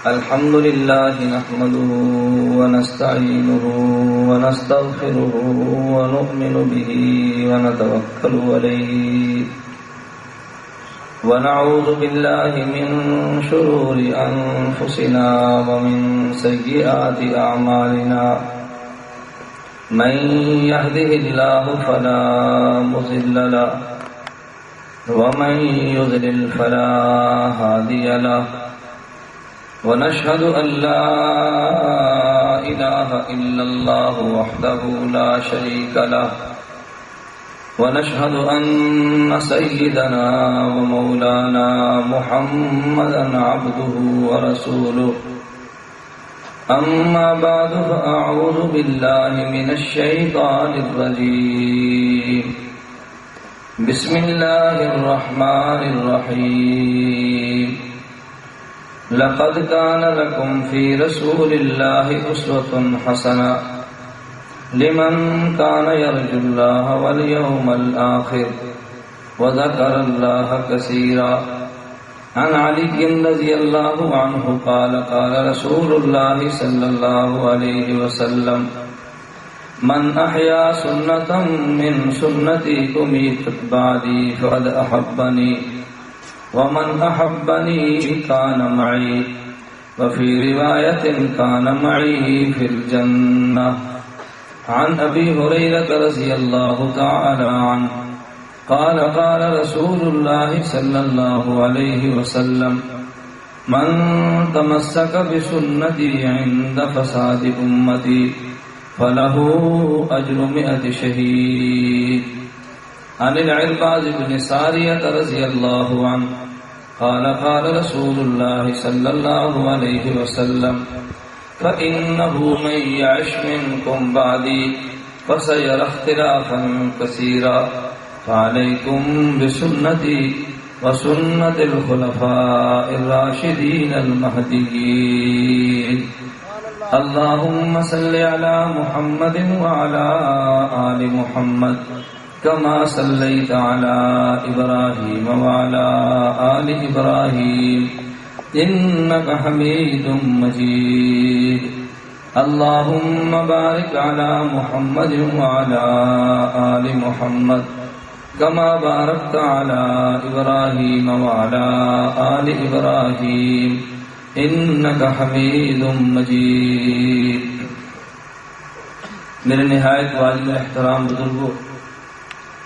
الحمد لله نحمده ونستعينه ونستغفره ونؤمن به ونتوكل عليه ونعوذ بالله من شرور أنفسنا ومن سيئات أعمالنا من يهده الله فلا مضل له ومن يضلل فلا هادي له ونشهد أن لا إله إلا الله وحده لا شريك له ونشهد أن سيدنا ومولانا محمدا عبده ورسوله أما بعد فأعوذ بالله من الشيطان الرجيم بسم الله الرحمن الرحيم لقد كان لكم في رسول الله أسوة حسنة لمن كان يرجو الله واليوم الآخر وذكر الله كثيرا عن علي رضي الله عنه قال قال رسول الله صلى الله عليه وسلم من أحيا سنة من سنتي أميتت بعدي فقد أحبني ومن أحبني كان معي وفي رواية كان معي في الجنة عن أبي هريرة رضي الله تعالى عنه قال قال رسول الله صلى الله عليه وسلم من تمسك بسنتي عند فساد أمتي فله أجر 100 شهيد عن العرباض بن سارية رضي الله عنه قال قال رسول الله صلى الله عليه وسلم فإنه من يعش منكم بعدي فسيرى اختلافا كثيرا فعليكم بسنتي وسنة الخلفاء الراشدين المهديين اللهم صل على محمد وعلى آل محمد كما صليت على إبراهيم وعلى آل إبراهيم إنك حميد مجيد اللهم بارك على محمد وعلى آل محمد كما باركت على إبراهيم وعلى آل إبراهيم إنك حميد مجيد میرے نہایت واجب احترام بزرگوں،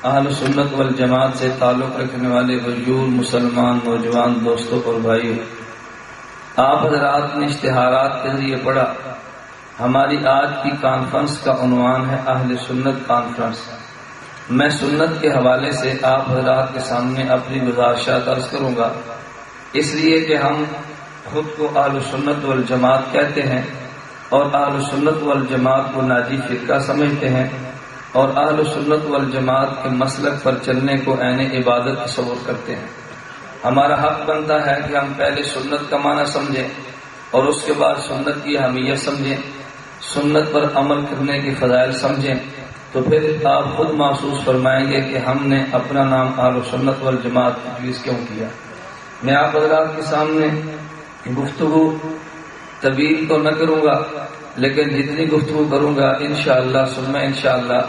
اہل سنت والجماعت سے تعلق رکھنے والے وجود مسلمان نوجوان دوستوں اور بھائیوں، آپ حضرات نے اشتہارات کے ذریعے پڑھا ہماری آج کی کانفرنس کا عنوان ہے اہل سنت کانفرنس۔ میں سنت کے حوالے سے آپ حضرات کے سامنے اپنی گزارشات عرض کروں گا، اس لیے کہ ہم خود کو اہل سنت والجماعت کہتے ہیں اور اہل سنت والجماعت کو ناجی فرقہ سمجھتے ہیں اور اہل سنت والجماعت کے مسلک پر چلنے کو عین عبادت تصور کرتے ہیں۔ ہمارا حق بنتا ہے کہ ہم پہلے سنت کا معنی سمجھیں اور اس کے بعد سنت کی اہمیت سمجھیں، سنت پر عمل کرنے کے فضائل سمجھیں، تو پھر آپ خود محسوس فرمائیں گے کہ ہم نے اپنا نام اہل سنت والجماعت کی تجویز کیوں کیا۔ میں آپ حضرات کے سامنے گفتگو طویل تو نہ کروں گا، لیکن جتنی گفتگو کروں گا انشاءاللہ ثم انشاءاللہ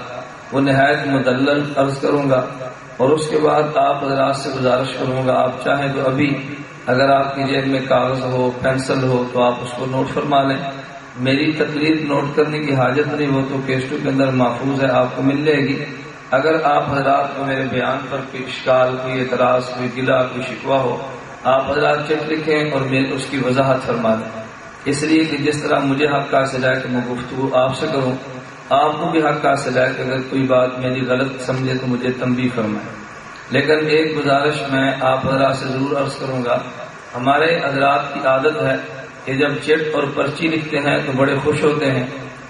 وہ نہایت مدلل عرض کروں گا، اور اس کے بعد آپ حضرات سے گزارش کروں گا، آپ چاہیں تو ابھی اگر آپ کی جیب میں کاغذ ہو پینسل ہو تو آپ اس کو نوٹ فرما لیں۔ میری تقریر نوٹ کرنے کی حاجت نہیں، وہ تو کیسٹوں کے اندر محفوظ ہے، آپ کو مل جائے گی۔ اگر آپ حضرات کو میرے بیان پر کوئی اشکال، کوئی اعتراض، کوئی گلہ، کوئی شکوہ ہو، آپ حضرات چٹ لکھیں اور میں اس کی وضاحت فرما دیں، اس لیے کہ جس طرح مجھے حق حاصل ہے کہ میں گفتگو آپ سے کروں، آپ کو بھی حق حاصل ہے کہ اگر کوئی بات میری غلط سمجھے تو مجھے تنبیہ فرمائیں۔ لیکن ایک گزارش میں آپ حضرات سے ضرور عرض کروں گا، ہمارے حضرات کی عادت ہے کہ جب چٹ اور پرچی لکھتے ہیں تو بڑے خوش ہوتے ہیں،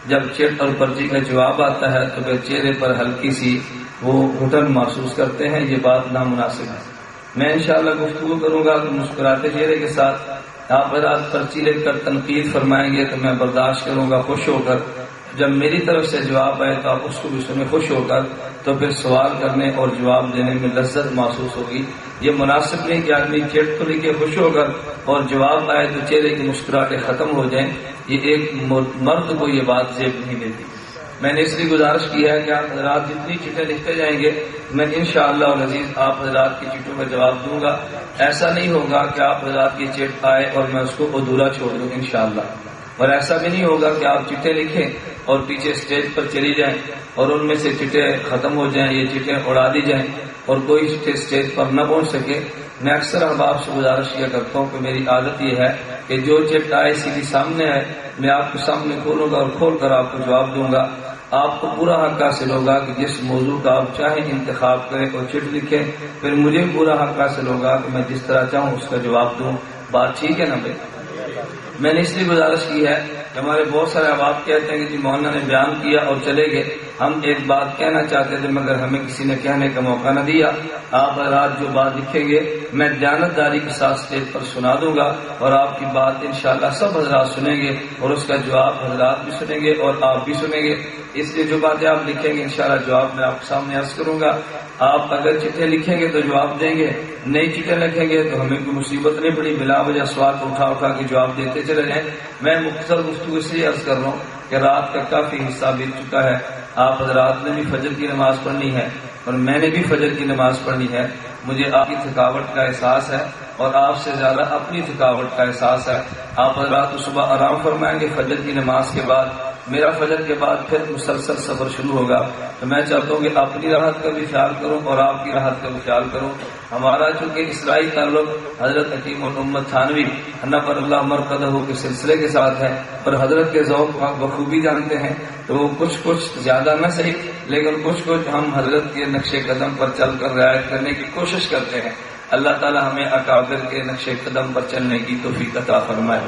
جب چٹ اور پرچی کا جواب آتا ہے تو پھر چہرے پر ہلکی سی وہ گھٹن محسوس کرتے ہیں، یہ بات نامناسب ہے۔ میں انشاءاللہ گفتگو کروں گا تو مسکراتے چہرے کے ساتھ آپ حضرات پرچی لکھ کر تنقید فرمائیں گے تو میں برداشت کروں گا خوش ہو کر، جب میری طرف سے جواب آئے تو آپ اس کو بھی سنیں خوش ہو کر، تو پھر سوال کرنے اور جواب دینے میں لذت محسوس ہوگی۔ یہ مناسب نہیں کہ آدمی چیٹ تو لکھے خوش ہو کر اور جواب آئے تو چہرے کی مسکراہٹیں ختم ہو جائیں۔ یہ ایک مرد کو یہ بات زیب نہیں دیتی۔ میں نے اس لیے گزارش کی ہے کہ آپ حضرات جتنی چٹیں لکھتے جائیں گے میں انشاءاللہ العزیز آپ حضرات کی چٹوں کا جواب دوں گا۔ ایسا نہیں ہوگا کہ آپ حضرات کی چٹ آئے اور میں اس کو ادھورا چھوڑ دوں انشاءاللہ، اور ایسا بھی نہیں ہوگا کہ آپ چٹیں لکھیں اور پیچھے اسٹیج پر چلی جائیں اور ان میں سے چٹیں ختم ہو جائیں، یہ چٹیں اڑا دی جائیں اور کوئی چٹیں اسٹیج پر نہ پہنچ سکے۔ میں اکثر احباب سے گزارش کیا کرتا ہوں کہ میری عادت یہ ہے کہ جو چٹ آئے سیدھی سامنے ہے میں آپ کے سامنے کھولوں گا اور کھول کر آپ کو جواب دوں گا۔ آپ کو پورا حق حاصل ہوگا کہ جس موضوع کا آپ چاہیں انتخاب کریں اور چٹ لکھیں، پھر مجھے پورا حق حاصل ہوگا کہ میں جس طرح چاہوں اس کا جواب دوں۔ بات ٹھیک ہے نا بھائی؟ میں نے اس لیے گزارش کی ہے کہ ہمارے بہت سارے احباب کہتے ہیں کہ جی مولانا نے بیان کیا اور چلے گئے، ہم ایک بات کہنا چاہتے تھے مگر ہمیں کسی نے کہنے کا موقع نہ دیا۔ آپ حضرات جو بات لکھیں گے میں دیانتداری کے ساتھ اسٹیج پر سنا دوں گا اور آپ کی بات انشاءاللہ سب حضرات سنیں گے اور اس کا جواب حضرات بھی سنیں گے اور آپ بھی سنیں گے۔ اس لیے جو باتیں آپ لکھیں گے انشاءاللہ جواب میں آپ کے سامنے عرض کروں گا۔ آپ اگر چٹھیں لکھیں گے تو جواب دیں گے، نئی چٹھیں لکھیں گے تو ہمیں کوئی مصیبت نہیں پڑی، بلا وجہ سوال کو اٹھا اٹھا کے جواب دیتے چلے جائیں۔ میں مختصر گفتگو اس لیے عرض کر رہا ہوں کہ رات کا کافی حصہ بیت چکا ہے، آپ حضرات نے بھی فجر کی نماز پڑھنی ہے اور میں نے بھی فجر کی نماز پڑھنی ہے۔ مجھے آپ کی تھکاوٹ کا احساس ہے اور آپ سے زیادہ اپنی تھکاوٹ کا احساس ہے۔ آپ حضرات صبح آرام فرمائیں گے فجر کی نماز کے بعد، میرا فجر کے بعد پھر مسلسل سفر شروع ہوگا، تو میں چاہتا ہوں کہ اپنی راحت کا بھی خیال کروں اور آپ کی راحت کا بھی خیال کروں۔ ہمارا چونکہ اسرائی تعلق حضرت حکیم الامت تھانوی نفر اللہ مرقدہ کے سلسلے کے ساتھ ہے اور حضرت کے ذوق آپ بخوبی جانتے ہیں، تو وہ کچھ زیادہ نہ صحیح لیکن کچھ ہم حضرت کے نقش قدم پر چل کر رعایت کرنے کی کوشش کرتے ہیں۔ اللہ تعالی ہمیں اکابر کے نقش قدم پر چلنے کی توفیق عطا فرمائے۔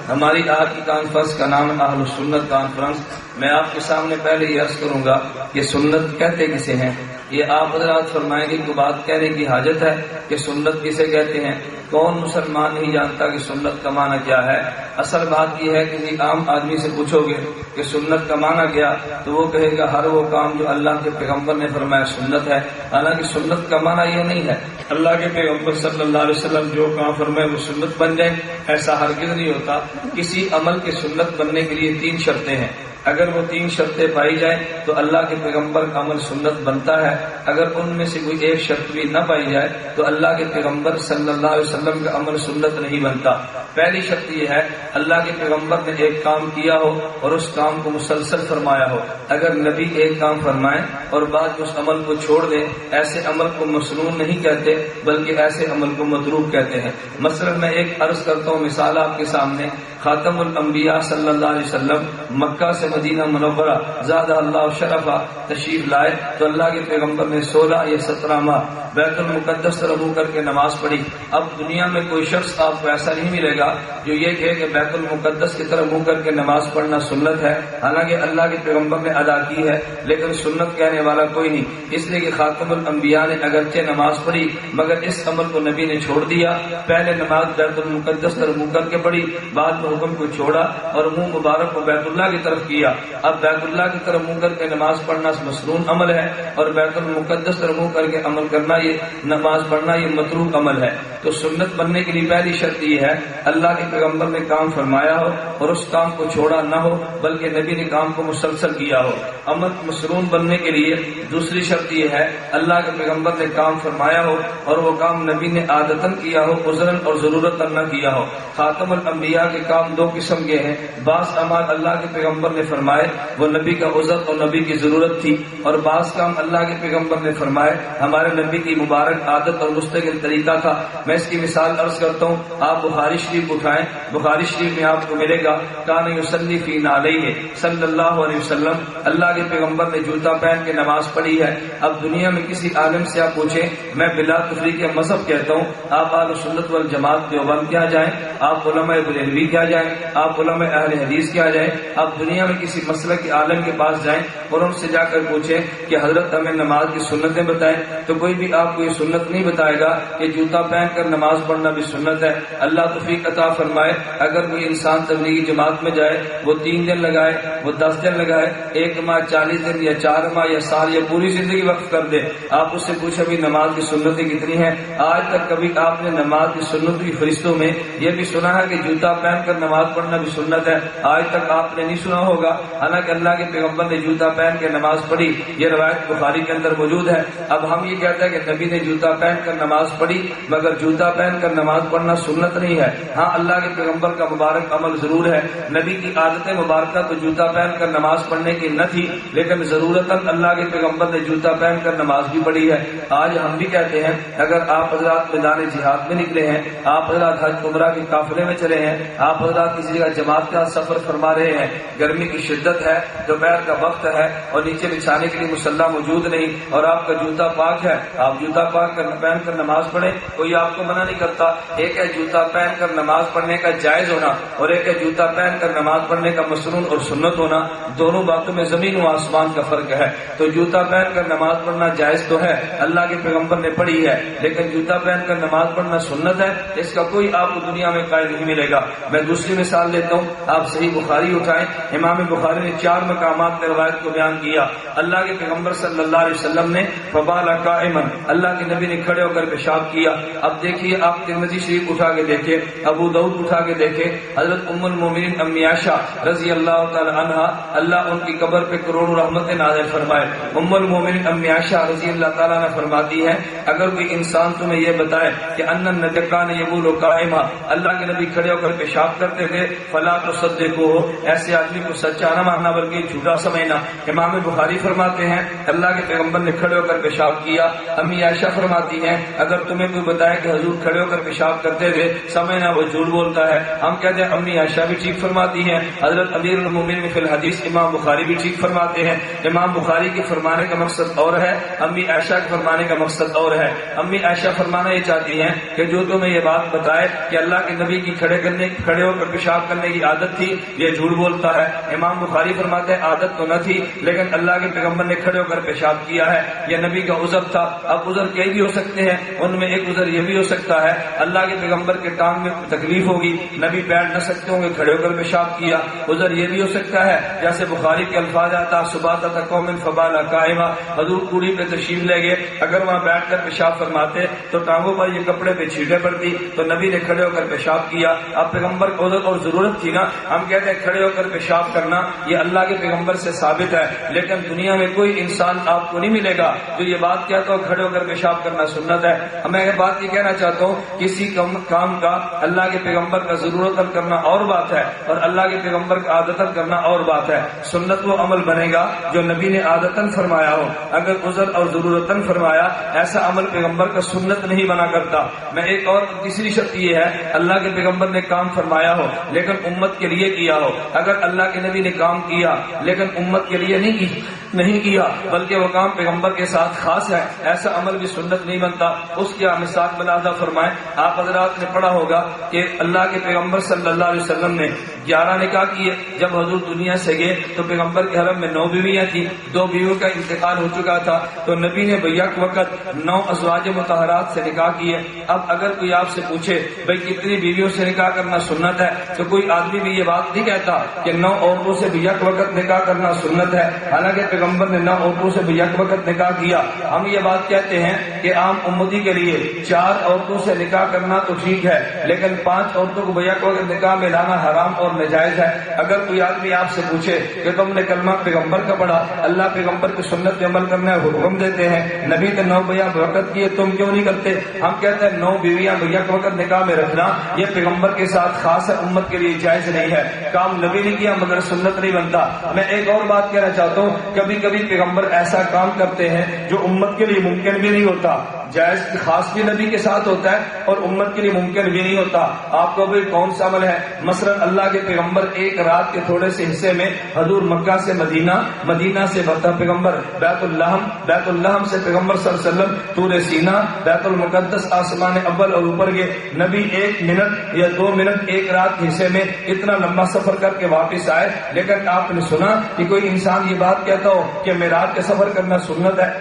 ہماری آج کی کانفرنس کا نام ہے اہل سنت کانفرنس۔ میں آپ کے سامنے پہلے یہ عرض کروں گا کہ سنت کہتے کسے ہیں، یہ آپ حضرات فرمائیں گے کہ بات کہنے کی حاجت ہے کہ سنت کسے کہتے ہیں۔ کون مسلمان نہیں جانتا کہ سنت کا معنی کیا ہے؟ اصل بات یہ ہے کہ عام آدمی سے پوچھو گے کہ سنت کا معنی کیا تو وہ کہے گا ہر وہ کام جو اللہ کے پیغمبر نے فرمایا سنت ہے، حالانکہ سنت کا معنی یہ نہیں ہے اللہ کے پیغمبر صلی اللہ علیہ وسلم جو کام فرمائے وہ سنت بن جائے، ایسا ہرگز نہیں ہوتا۔ کسی عمل کے سنت بننے کے لیے 3 شرطیں ہیں، اگر وہ 3 شرطیں پائی جائیں تو اللہ کے پیغمبر کا عمل سنت بنتا ہے، اگر ان میں سے کوئی ایک شرط بھی نہ پائی جائے تو اللہ کے پیغمبر صلی اللہ علیہ وسلم کا عمل سنت نہیں بنتا۔ پہلی شرط یہ ہے اللہ کے پیغمبر نے ایک کام کیا ہو اور اس کام کو مسلسل فرمایا ہو۔ اگر نبی ایک کام فرمائیں اور بعد میں اس عمل کو چھوڑ دیں، ایسے عمل کو مسنون نہیں کہتے بلکہ ایسے عمل کو متروک کہتے ہیں۔ مثلا میں ایک عرض کرتا ہوں مثال آپ کے سامنے، خاتم الانبیاء صلی اللہ علیہ وسلم مکہ سے مدینہ منورہ زادہ اللہ شرفا تشریف لائے تو اللہ کے پیغمبر نے 16 یا 17 ماہ بیت المقدس طرف منہ کر کے نماز پڑھی۔ اب دنیا میں کوئی شخص آپ کو ایسا نہیں ملے گا جو یہ کہے کہ بیت المقدس کی طرف منہ کر کے نماز پڑھنا سنت ہے، حالانکہ اللہ کے پیغمبر نے ادا کی ہے لیکن سنت کہنے والا کوئی نہیں، اس لیے کہ خاتم الانبیاء نے اگرچہ نماز پڑھی مگر اس عمل کو نبی نے چھوڑ دیا۔ پہلے نماز بیت المقدس طرف منہ کر کے پڑھی، بعد میں حکم کو چھوڑا اور منہ مبارک کو بیت اللہ کی طرف کیا۔ اب بیت اللہ کی طرف منہ کر کے نماز پڑھنا مسنون عمل ہے اور بیت المقدس طرف منہ کر کے عمل کرنا، یہ نماز پڑھنا یہ متروک عمل ہے۔ تو سنت بننے کے لیے پہلی شرط یہ ہے اللہ کے پیغمبر نے کام فرمایا ہو اور اس کام کو چھوڑا نہ ہو بلکہ نبی نے کام کو مسلسل کیا ہو۔ عمل مسنون بننے کے لیے دوسری شرط یہ ہے اللہ کے پیغمبر نے کام فرمایا ہو اور وہ کام نبی نے عادتاً کیا ہو، عذراً اور ضرورتاً نہ کیا ہو۔ خاتم الانبیاء کے کام 2 قسم کے ہیں، بعض اعمال اللہ کے پیغمبر نے فرمائے وہ نبی کا عذر اور نبی کی ضرورت تھی، اور بعض کام اللہ کے پیغمبر نے فرمائے ہمارے نبی کی مبارک عادت اور مستقل طریقہ تھا۔ میں اس کی مثال عرض کرتا ہوں، آپ بخاری شریف اٹھائیں، بخاری شریف میں آپ کو ملے گا کان یصلی فی نعلیہ صلی اللہ علیہ وسلم، اللہ کے پیغمبر نے جوتا پہن کے نماز پڑھی ہے۔ اب دنیا میں کسی عالم سے آپ پوچھیں، میں بلا تفریق مذہب کہتا ہوں، آپ اہل سنت والجماعت دیوبند کیا جائیں، آپ علماء بریلوی کیا جائیں، آپ علماء اہل حدیث کے آ جائیں، آپ دنیا میں کسی مسلک کے عالم کے پاس جائیں اور ان سے جا کر پوچھیں کہ حضرت ہمیں نماز کی سنتیں بتائیں، تو کوئی بھی آپ کو یہ سنت نہیں بتائے گا کہ جوتا پہن کر نماز پڑھنا بھی سنت ہے۔ اللہ توفیق عطا فرمائے، اگر کوئی انسان تبلیغی جماعت میں جائے، وہ 3 دن لگائے، وہ 10 دن لگائے، 1 ماہ 40 دن یا 4 ماہ یا سال یا پوری زندگی وقف کر دے، آپ اس سے پوچھیں بھی نماز کی سنتیں کتنی ہیں؟ آج تک کبھی آپ نے نماز کی سنت کی فہرستوں میں یہ بھی سنا ہے کہ جوتا پہن کر نماز پڑھنا بھی سنت ہے؟ آج تک آپ نے نہیں سنا ہوگا، حالانکہ اللہ کے پیغمبر نے جوتا پہن کے نماز پڑھی، یہ روایت بخاری کے اندر موجود ہے۔ اب ہم یہ کہتے ہیں کہ نبی نے جوتا پہن کر نماز پڑھی، مگر جوتا پہن کر نماز پڑھنا سنت نہیں ہے۔ ہاں، اللہ کے پیغمبر کا مبارک عمل ضرور ہے، نبی کی عادت مبارکہ تو جوتا پہن کر نماز پڑھنے کی نہ تھی، لیکن ضرورتاً اللہ کے پیغمبر نے جوتا پہن کر نماز بھی پڑھی ہے۔ آج ہم بھی کہتے ہیں اگر آپ حضرات میدان جہاد میں نکلے ہیں، آپ حضرات حج عمرہ کے قافلے میں چلے ہیں، آپ حضرات کسی جگہ جماعت کا سفر فرما رہے ہیں، گرمی کی شدت ہے، دوپہر کا وقت ہے اور نیچے بچھانے کے لیے مصلی موجود نہیں اور آپ کا جوتا پاک ہے، آپ جوتا پاک پہن کر نماز پڑھیں، کوئی آپ کو منع نہیں کرتا۔ ایک ہے جوتا پہن کر نماز پڑھنے کا جائز ہونا اور ایک ہے جوتا پہن کر نماز پڑھنے کا مسنون اور سنت ہونا، دونوں باتوں میں زمین و آسمان کا فرق ہے۔ تو جوتا پہن کر نماز پڑھنا جائز تو ہے، اللہ کے پیغمبر نے پڑھی ہے، لیکن جوتا پہن کر نماز پڑھنا سنت ہے، اس کا کوئی آپ کو دنیا میں قائل نہیں ملے گا۔ میں دوسری مثال دیتا ہوں، آپ صحیح بخاری اٹھائیں، امام بخاری نے 4 مقامات میں روایت کو بیان کیا۔ اللہ کے پیغمبر صلی اللہ علیہ وسلم نے فبال قائما، اللہ کے نبی نے کھڑے ہو کر پیشاب کیا۔ اب دیکھیے، آپ ترمذی شریف اٹھا کے دیکھیں، ابو داؤد اٹھا کے دیکھیں، حضرت ام المومنین امی عائشہ رضی اللہ تعالی عنہا، اللہ ان کی قبر پہ کروڑوں رحمت نازل فرمائے، ام المومنین امی عائشہ رضی اللہ تعالیٰ نے فرماتی ہے اگر کوئی انسان تمہیں یہ بتائے کہ ان النبی کان یبول قائما، اللہ کے نبی کھڑے ہو کر پیشاب کرتے تھے، فلا تصدقوہ، ایسے آدمی کو سچا نہ ماننا بلکہ جھوٹا سمجھنا۔ امام بخاری فرماتے ہیں اللہ کے پیغمبر نے کھڑے ہو کر پیشاب کیا۔ امی عائشہ فرماتی ہیں اگر تمہیں کوئی بتائے کہ حضور کھڑے ہو کر پیشاب کرتے تھے، سمجھنا وہ جھوٹ بولتا ہے۔ ہم کہتے ہیں امی عائشہ بھی ٹھیک فرماتی ہیں، حضرت امیر المومنین فی الحدیث امام بخاری بھی ٹھیک فرماتے ہیں۔ امام بخاری کے فرمانے کا مقصد اور ہے، امی عائشہ کے فرمانے کا مقصد اور ہے۔ امی عائشہ فرمانا یہ چاہتی ہیں کہ جو تمہیں یہ بات بتائے کہ اللہ کے نبی کی کھڑے ہو کر پیشاب کرنے کی عادت تھی، یہ جھوٹ بولتا ہے۔ امام بخاری فرماتے ہیں عادت تو نہ تھی، لیکن اللہ کے پیغمبر نے کھڑے ہو کر پیشاب کیا ہے، یہ نبی کا عذر تھا۔ اب عذر کئی بھی ہو سکتے ہیں، ان میں ایک عذر یہ بھی ہو سکتا ہے اللہ کے پیغمبر کے ٹانگ میں تکلیف ہوگی، نبی بیٹھ نہ سکتے ہوں گے، کھڑے ہو کر پیشاب کیا۔ عذر یہ بھی ہو سکتا ہے جیسے بخاری کے الفاظ آتا صباتا قوم فبال قائما، حضور کوڑی پہ تشریف لے گئے، اگر وہاں بیٹھ کر پیشاب فرماتے تو ٹانگوں پر یہ کپڑے پہ چھینٹیں پڑتی، تو نبی نے کھڑے ہو کر پیشاب کیا۔ اب پیغمبر کو عذر اور ضرورت تھی نا، ہم کہتے ہیں کھڑے ہو کر پیشاب کرنا یہ اللہ کے پیغمبر سے ثابت ہے، لیکن دنیا میں کوئی انسان آپ کو نہیں ملے گا جو یہ بات کہتا ہو کھڑے ہو کر پیشاب کرنا سنت ہے۔ میں یہ بات یہ کہنا چاہتا ہوں، کسی کام کا اللہ کے پیغمبر کا ضرورت کرنا اور بات ہے اور اللہ کے پیغمبر کا عادتاً کرنا اور بات ہے۔ سنت وہ عمل بنے گا جو نبی نے عادتاً فرمایا ہو، اگر عذر اور ضرورتاً فرمایا ایسا عمل پیغمبر کا سنت نہیں بنا کرتا۔ میں ایک اور تیسری شرط یہ ہے اللہ کے پیغمبر نے کام فرمایا ہو لیکن امت کے لیے کیا ہو۔ اگر اللہ کے نبی نے کام کیا لیکن امت کے لیے نہیں کیا بلکہ وہ کام پیغمبر کے ساتھ خاص ہے، ایسا عمل بھی سنت نہیں بنتا۔ اس کی مثال ملاحظہ فرمائیں، آپ حضرات نے پڑھا ہوگا کہ اللہ کے پیغمبر صلی اللہ علیہ وسلم نے 11 نکاح کیے۔ جب حضور دنیا سے گئے تو پیغمبر کے حرم میں 9 بیویاں تھیں، 2 بیویوں کا انتقال ہو چکا تھا، تو نبی نے بیک وقت 9 ازواج مطہرات سے نکاح کیے۔ اب اگر کوئی آپ سے پوچھے بھائی کتنی بیویوں سے نکاح کرنا سنت ہے، تو کوئی آدمی بھی یہ بات نہیں کہتا کہ 9 عورتوں سے بیک وقت نکاح کرنا سنت ہے، حالانکہ پیغمبر نے 9 عورتوں سے بیک وقت نکاح کیا۔ ہم یہ بات کہتے ہیں کہ عام امتی کے لیے 4 عورتوں سے نکاح کرنا تو ٹھیک ہے، لیکن 5 عورتوں کو بیک وقت نکاح میں لانا حرام اور ناجائز ہے۔ اگر کوئی آدمی آپ سے پوچھے کہ تم نے کلمہ پیغمبر کا پڑھا، اللہ پیغمبر کی سنت پہ عمل کرنے کا حکم دیتے ہیں، نبی نے 9 بیک وقت کیے، تم کیوں نہیں کرتے؟ ہم کہتے ہیں 9 بیویاں بیک وقت نکاح میں رکھنا یہ پیغمبر کے ساتھ خاص ہے، امت کے لیے جائز نہیں ہے۔ کام نبی نے کیا مگر سنت نہیں بنتا۔ میں ایک اور بات کہنا چاہتا ہوں، کبھی کبھی پیغمبر ایسا کام کرتے ہیں جو امت کے لیے ممکن بھی نہیں ہوتا۔ جائز خاص بھی نبی کے ساتھ ہوتا ہے اور امت کے لیے ممکن بھی نہیں ہوتا. آپ کو بھی کون سا عمل ہے؟ مثلا اللہ کے پیغمبر ایک رات کے تھوڑے سے حصے میں حضور مکہ سے مدینہ، مدینہ سے پیغمبر بیت الحم سے پیغمبر صلی اللہ علیہ وسلم طور سینا، بیت المقدس آسمان اول اور اوپر گئے. نبی 1 منٹ یا 2 منٹ ایک رات کے حصے میں اتنا لمبا سفر کر کے واپس آئے. لیکن آپ نے سنا کہ کوئی انسان یہ بات کہتا ہو کہ معراج کا سفر کرنا سنت ہے؟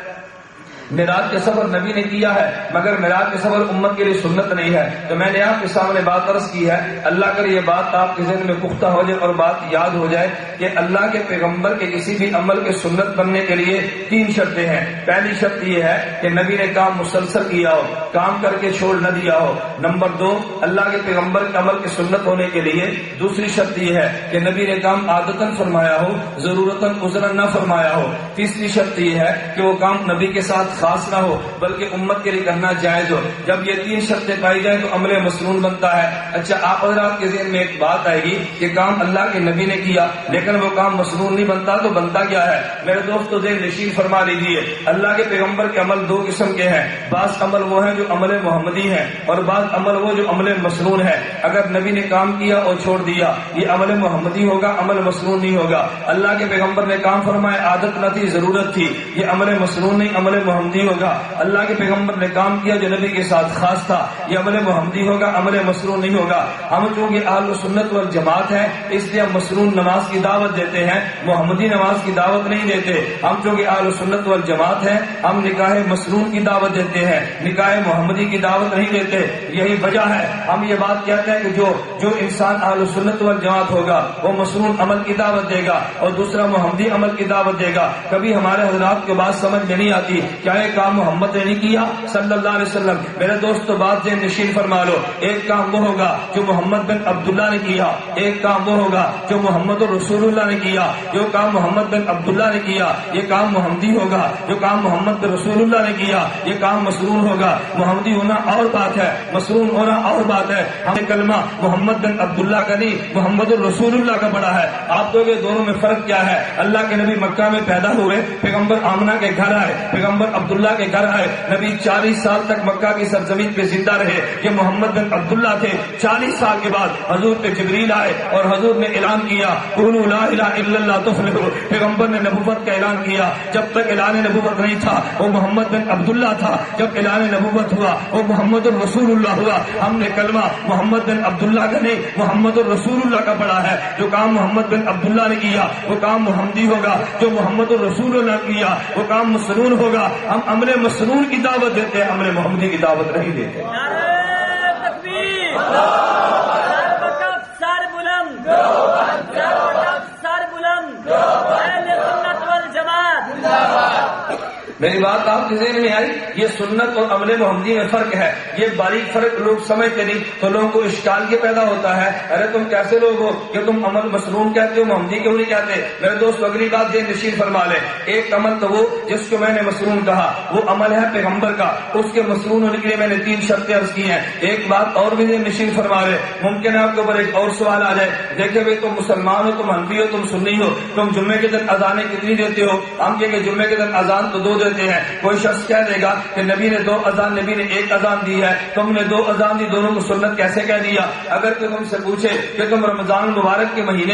معراج کا سفر نبی نے کیا ہے مگر معراج کا سفر امت کے لیے سنت نہیں ہے. تو میں نے آپ کے سامنے بات عرض کی ہے، اللہ کرے یہ بات آپ کے ذہن میں پختہ ہو جائے اور بات یاد ہو جائے کہ اللہ کے پیغمبر کے کسی بھی عمل کے سنت بننے کے لیے 3 شرطیں ہیں. پہلی شرط یہ ہے کہ نبی نے کام مسلسل کیا ہو، کام کر کے چھوڑ نہ دیا ہو. نمبر 2، اللہ کے پیغمبر کے عمل کے سنت ہونے کے لیے دوسری شرط یہ ہے کہ نبی نے کام عادتاً فرمایا ہو، ضرورتاً عذراً نہ فرمایا ہو. تیسری شرط یہ ہے کہ وہ کام نبی کے ساتھ خاص نہ ہو بلکہ امت کے لیے کرنا جائز ہو. جب یہ 3 شرطیں پائی جائیں تو عمل مسنون بنتا ہے. اچھا، آپ حضرات کے ذہن میں ایک بات آئے گی کہ کام اللہ کے نبی نے کیا لیکن وہ کام مسنون نہیں بنتا، تو بنتا کیا ہے؟ میرے دوستو ذہن نشین فرما لیجیے، اللہ کے پیغمبر کے عمل 2 قسم کے ہیں. بعض عمل وہ ہیں جو عمل محمدی ہیں اور بعض عمل وہ جو عمل مسنون ہے. اگر نبی نے کام کیا اور چھوڑ دیا یہ عمل محمدی ہوگا، عمل مسنون نہیں ہوگا. اللہ کے پیغمبر نے کام فرمایا، عادت نہ تھی، ضرورت تھی، یہ عمل مسنون نہیں، عمل محمدی ہوگا. اللہ کے پیغمبر نے کام کیا جو نبی کے ساتھ خاص تھا، یہ عمل محمدی ہوگا، عمل مسنون نہیں ہوگا. ہم چونکہ اہل سنت والجماعت ہیں اس لیے ہم مسنون نماز کی دعوت دیتے ہیں، محمدی نماز کی دعوت نہیں دیتے. ہم چونکہ اہل سنت والجماعت ہیں ہم نکاح مسنون کی دعوت دیتے ہیں، نکاح محمدی کی دعوت نہیں دیتے. یہی وجہ ہے ہم یہ بات کہتے ہیں کہ جو انسان اہل سنت والجماعت ہوگا وہ مسنون عمل کی دعوت دے گا اور دوسرا محمدی عمل کی دعوت دے گا. کبھی ہمارے حضرات کو بات سمجھ میں نہیں آتی، کیا یہ کام محمد نے نہیں کیا صلی اللہ علیہ وسلم؟ میرے دوستو بات ذہن نشین فرما لو، ایک کام وہ ہوگا جو محمد بن عبداللہ نے کیا، ایک کام وہ ہوگا جو محمد رسول اللہ نے کیا. جو کام محمد بن عبداللہ نے کیا یہ کام محمدی ہوگا، جو کام محمد بن رسول اللہ نے کیا یہ کام مسنون ہوگا. محمدی ہونا اور بات ہے، مسنون ہونا اور بات ہے. ہمیں کلمہ محمد بن عبداللہ کا نہیں محمد رسول اللہ کا پڑا ہے. آپ کو یہ دونوں میں فرق کیا ہے؟ اللہ کے نبی مکہ میں پیدا ہوئے، پیغمبر آمنہ کے گھر آئے، پیغمبر عبداللہ کے گھر آئے. نبی 40 سال تک مکہ کی سرزمین پہ زندہ رہے. یہ محمد بن عبداللہ تھے. 40 سال کے بعد حضور پہ جبریل آئے اور حضور نے اعلان کیا قولوا لا الہ الا اللہ تفلحوا. پیغمبر نے نبوت کا اعلان کیا. جب تک اعلان نبوت نہیں تھا وہ محمد بن عبداللہ تھا، جب اعلان نبوت ہوا وہ محمد الرسول اللہ ہوا. ہم نے کلمہ محمد بن عبداللہ کا نہیں محمد الرسول اللہ کا پڑھا ہے. جو کام محمد بن عبداللہ نے کیا وہ کام محمدی ہوگا، جو محمد الرسول اللہ نے کیا وہ کام مسنون ہوگا. ہم عمل مسنون کی دعوت دیتے ہیں، عمل محمدی کی دعوت نہیں دیتے. نعرہ تکبیر، سر بلند، سر بلند، اہل سنت والجماعت. میری بات آپ کے ذہن میں آئی؟ یہ سنت اور عمل محمدی میں فرق ہے. یہ باریک فرق لوگ سمجھتے نہیں تو لوگوں کو اشکال یہ پیدا ہوتا ہے، ارے تم کیسے لوگ ہو کہ تم عمل مسنون کہتے ہو محمدی کیوں نہیں کہتے؟ میرے دوست اگلی بات ذہن نشین فرما لے. ایک عمل تو وہ جس کو میں نے مسنون کہا وہ عمل ہے پیغمبر کا، اس کے مسنون ہونے کے لیے میں نے 3 شرطیں عرض کی ہیں. ایک بات اور بھی ذہن نشین فرما لے، ممکن ہے آپ کے اوپر ایک اور سوال آ جائے، دیکھیں بھائی تم مسلمان ہو، تم حنفی ہو، تم سنی ہو، تم جمعے کے دن اذانیں کتنی دیتے ہو؟ ہم کہیں کہ جمعے کے دن اذان تو 2 دیتے ہیں. کوئی شخص کہہ دے گا کہ نبی نے 2 اذان، نبی نے 1 اذان دی ہے، تم نے 2 اذان دی، دونوں کو سنت کیسے کہہ دیا؟ اگر کوئی تم سے پوچھے کہ تم رمضان المبارک کے مہینے